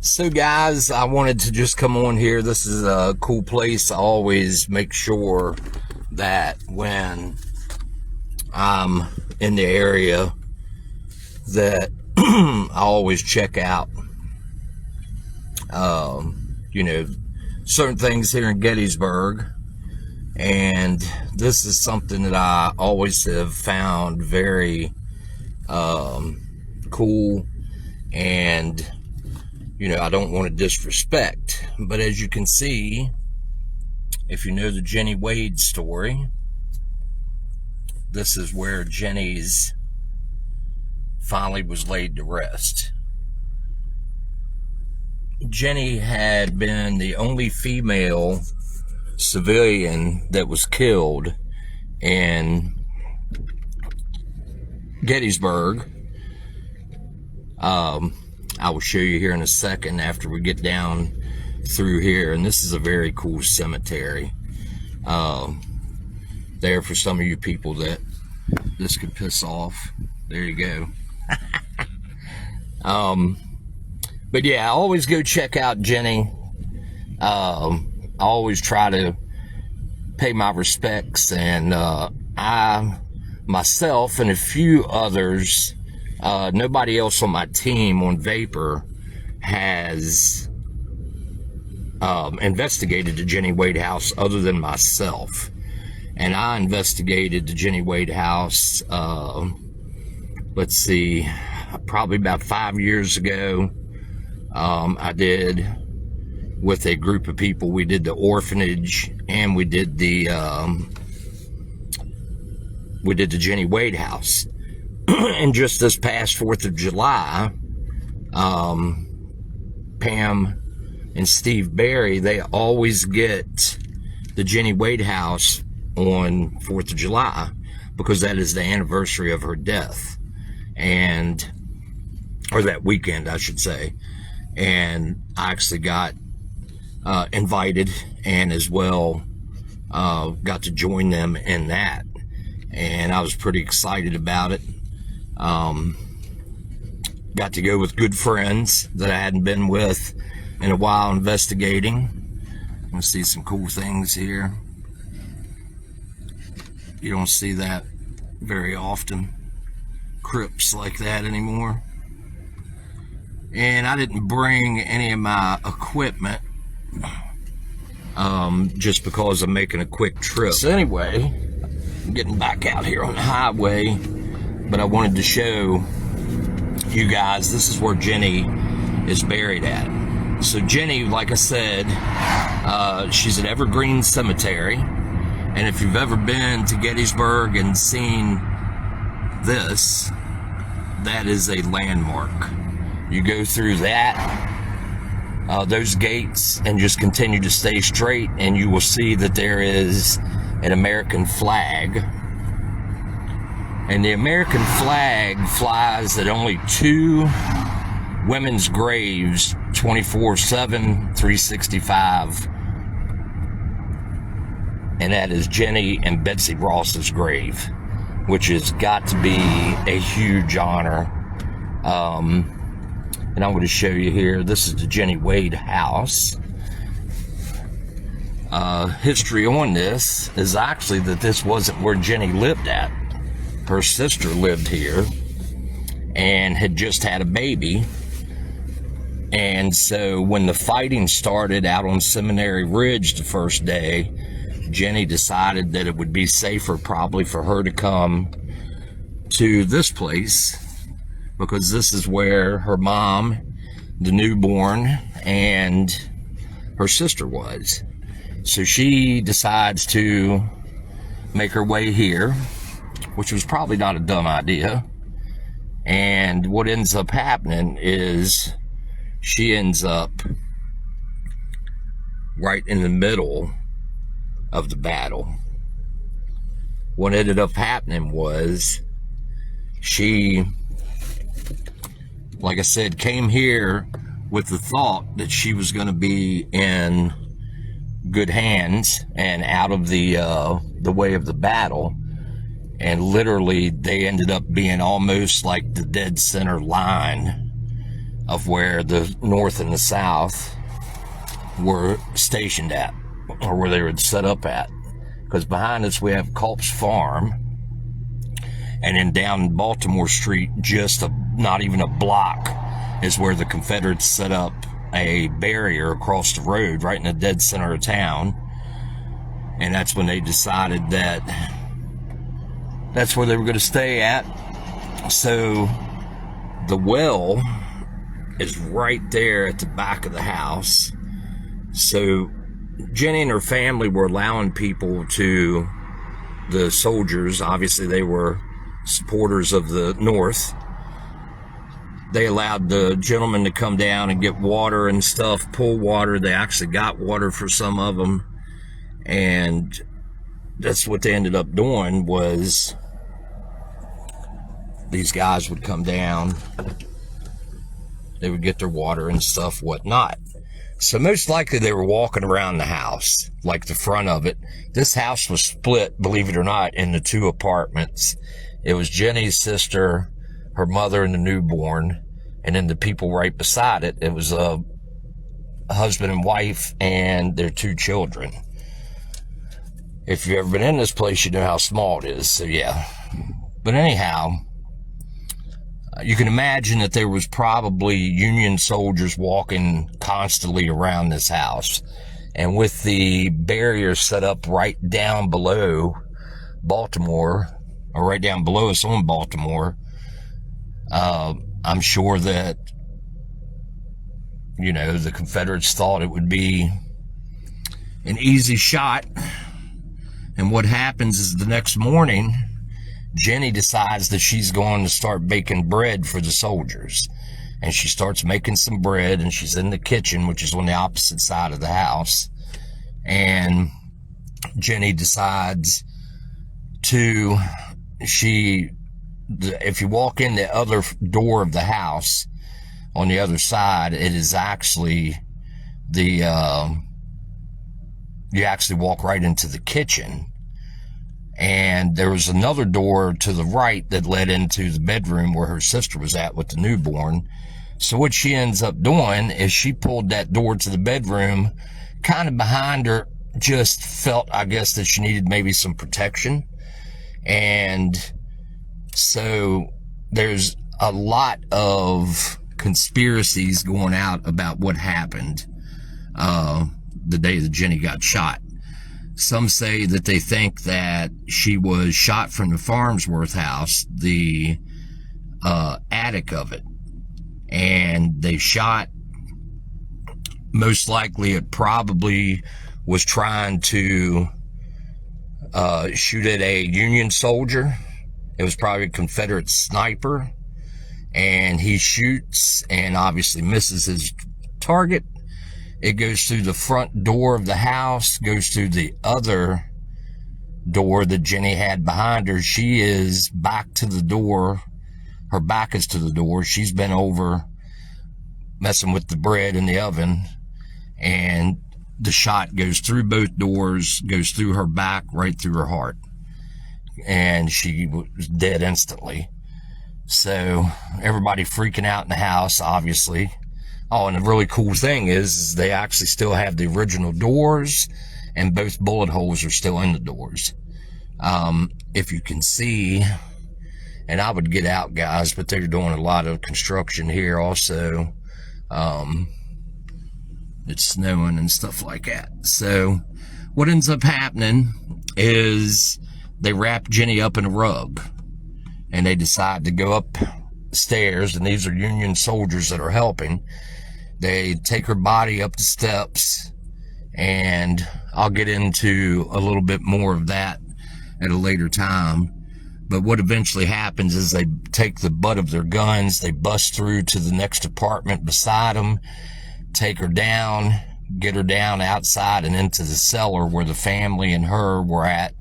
So guys, I wanted to just come on here. This is a cool place. I always make sure that when I'm in the area that I always check out, certain things here in Gettysburg. And this is something that I always have found very cool, and I don't want to disrespect, but as you can see, if you know the Jennie Wade story, this is where Jennie's finally was laid to rest. Jennie had been the only female civilian that was killed in Gettysburg. I will show you here in a second after we get down through here, and this is a very cool cemetery there for some of you people that this could piss off. There you go. But yeah, I always go check out Jennie. I always try to pay my respects, and I myself and a few others, nobody else on my team on Vapor has investigated the Jennie Wade house other than myself. And I investigated the Jennie Wade house, let's see, probably about 5 years ago. I did with a group of people. We did the orphanage, and we did the Jennie Wade house. And just this past 4th of July, Pam and Steve Barry, they always get the Jennie Wade house on 4th of July because that is the anniversary of her death, or that weekend, I should say. And I actually got invited, and as well got to join them in that, and I was pretty excited about it. Got to go with good friends that I hadn't been with in a while investigating. I'm gonna see some cool things here. You don't see that very often, crypts like that anymore. And I didn't bring any of my equipment just because I'm making a quick trip. So anyway, I'm getting back out here on the highway, but I wanted to show you guys, this is where Jennie is buried at. So Jennie, like I said, she's at Evergreen Cemetery, and if you've ever been to Gettysburg and seen this, that is a landmark. You go through that, those gates, and just continue to stay straight, and you will see that there is an American flag. And the American flag flies at only 2 women's graves 24/7, 365. And that is Jennie and Betsy Ross's grave, which has got to be a huge honor. And I'm going to show you here, this is the Jennie Wade house. History on this is actually that this wasn't where Jennie lived at. Her sister lived here and had just had a baby. And so when the fighting started out on Seminary Ridge the first day, Jennie decided that it would be safer probably for her to come to this place, because this is where her mom, the newborn, and her sister was. So she decides to make her way here, which was probably not a dumb idea. And what ends up happening is she ends up right in the middle of the battle. What ended up happening was she, like I said, came here with the thought that she was going to be in good hands and out of the way of the battle. And literally, they ended up being almost like the dead center line of where the North and the South were stationed at, or where they were set up at. Because behind us we have Culp's Farm, and then down Baltimore Street, not even a block, is where the Confederates set up a barrier across the road right in the dead center of town. And that's when they decided that that's where they were going to stay at. So the well is right there at the back of the house. So Jennie and her family were allowing people to, the soldiers, obviously they were supporters of the North. They allowed the gentleman to come down and get water and stuff, pull water. They actually got water for some of them. And that's what they ended up doing, was these guys would come down, they would get their water and stuff, whatnot. So most likely they were walking around the house, like the front of it. This house was split, believe it or not, into 2 apartments. It was Jennie's sister, her mother, and the newborn. And then the people right beside it, it was a husband and wife and their 2 children. If you've ever been in this place, you know how small it is. So yeah. But anyhow, you can imagine that there was probably Union soldiers walking constantly around this house. And with the barrier set up right down below Baltimore, or right down below us on Baltimore, I'm sure that, the Confederates thought it would be an easy shot. And what happens is the next morning, Jennie decides that she's going to start baking bread for the soldiers. And she starts making some bread, and she's in the kitchen, which is on the opposite side of the house. And Jennie decides if you walk in the other door of the house, on the other side, it is actually you actually walk right into the kitchen. And there was another door to the right that led into the bedroom where her sister was at with the newborn. So what she ends up doing is she pulled that door to the bedroom kind of behind her, just felt, I guess, that she needed maybe some protection. And so there's a lot of conspiracies going out about what happened the day that Jennie got shot. Some say that they think that she was shot from the Farnsworth house, the attic of it. And they shot, most likely it probably was trying to shoot at a Union soldier. It was probably a Confederate sniper. And he shoots and obviously misses his target. It goes through the front door of the house, goes through the other door that Jennie had behind her. She is back to the door. Her back is to the door. She's been over messing with the bread in the oven. And the shot goes through both doors, goes through her back, right through her heart. And she was dead instantly. So everybody freaking out in the house, obviously. Oh, and the really cool thing is they actually still have the original doors, and both bullet holes are still in the doors. If you can see, and I would get out, guys, but they're doing a lot of construction here also. It's snowing and stuff like that. So what ends up happening is they wrap Jennie up in a rug, and they decide to go upstairs, and these are Union soldiers that are helping. They take her body up the steps, and I'll get into a little bit more of that at a later time. But what eventually happens is they take the butt of their guns, they bust through to the next apartment beside them, take her down, get her down outside and into the cellar where the family and her were at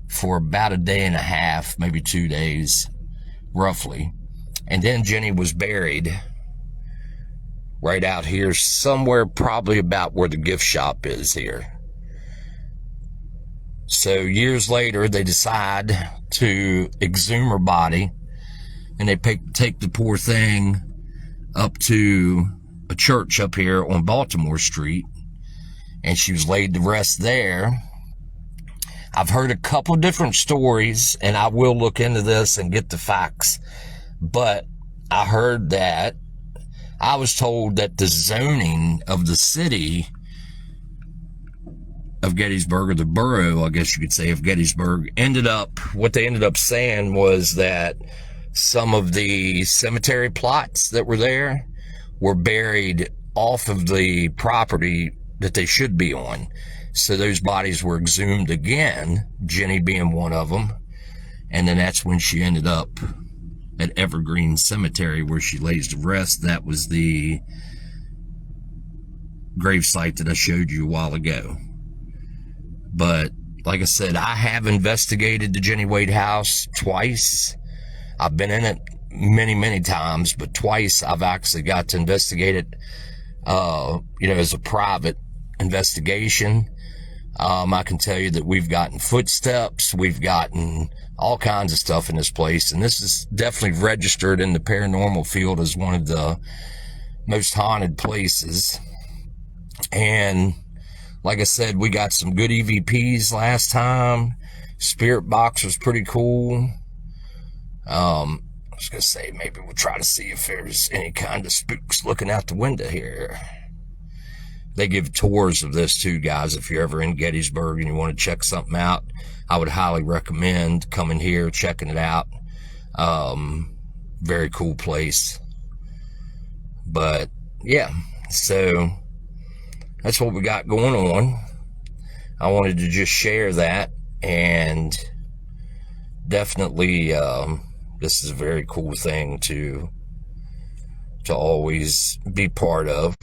for about a day and a half, maybe 2 days, roughly. And then Jennie was buried right out here somewhere, probably about where the gift shop is here. So years later, they decide to exhume her body, and they take the poor thing up to a church up here on Baltimore Street, and she was laid to rest there. I've heard a couple of different stories, and I will look into this and get the facts, but I heard that I was told that the zoning of the city of Gettysburg, or the borough, I guess you could say, of Gettysburg, what they ended up saying was that some of the cemetery plots that were there were buried off of the property that they should be on. So those bodies were exhumed again, Jennie being one of them. And then that's when she ended up at Evergreen Cemetery, where she lays to rest. That was the gravesite that I showed you a while ago. But like I said, I have investigated the Jennie Wade house twice. I've been in it many, many times, but twice I've actually got to investigate it, as a private investigation. I can tell you that we've gotten footsteps, we've gotten all kinds of stuff in this place, and this is definitely registered in the paranormal field as one of the most haunted places. And like I said, we got some good EVPs last time. Spirit box was pretty cool. I was gonna say, maybe we'll try to see if there's any kind of spooks looking out the window here. They give tours of this too, guys. If you're ever in Gettysburg and you want to check something out, I would highly recommend coming here, checking it out. Very cool place. But yeah, so that's what we got going on. I wanted to just share that, and definitely this is a very cool thing to always be part of.